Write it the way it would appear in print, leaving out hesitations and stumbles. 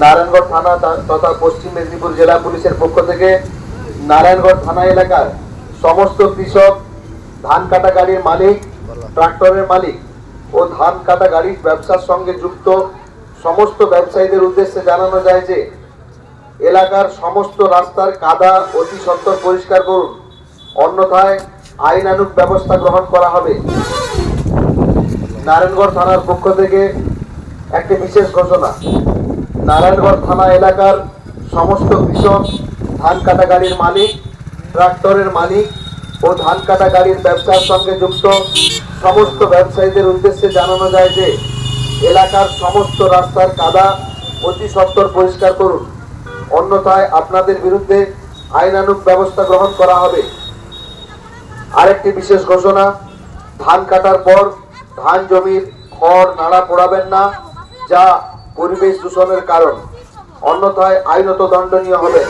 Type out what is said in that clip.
নারায়ণগড় থানা তথা পশ্চিম মেদিনীপুর জেলা পুলিশের পক্ষ থেকে নারায়ণগড় থানা এলাকার সমস্ত কৃষক, ধান কাটা গাড়ির মালিক, ট্রাক্টরের মালিক ও ধান কাটা গাড়ির ব্যবসার সঙ্গে যুক্ত সমস্ত ব্যবসায়ীদের উদ্দেশ্যে জানানো যায় যে এলাকার সমস্ত রাস্তার কাদা অতি সত্বর পরিষ্কার করুন, অন্যথায় আইনানুগ ব্যবস্থা গ্রহণ করা হবে। নারায়ণগড় থানার পক্ষ থেকে একটি বিশেষ ঘোষণা। নারায়ণগড় থানা এলাকার সমস্ত কৃষক, ধান কাটা গাড়ির মালিক, ট্রাক্টরের মালিক ও ধান কাটা গাড়ির ব্যবসার সঙ্গে যুক্ত সমস্ত ব্যবসায়ীদের উদ্দেশ্যে জানানো যায় যে এলাকার সমস্ত রাস্তার কাদা অতি সত্বর পরিষ্কার করুন, অন্যথায় আপনাদের বিরুদ্ধে আইনানুগ ব্যবস্থা গ্রহণ করা হবে। আরেকটি বিশেষ ঘোষণা, ধান কাটার পর ধান জমির খড় নাড়া পোড়াবেন না, যা পরিবেশ দূষণের কারণ, অন্যথায় আইনত দণ্ডনীয় হবে।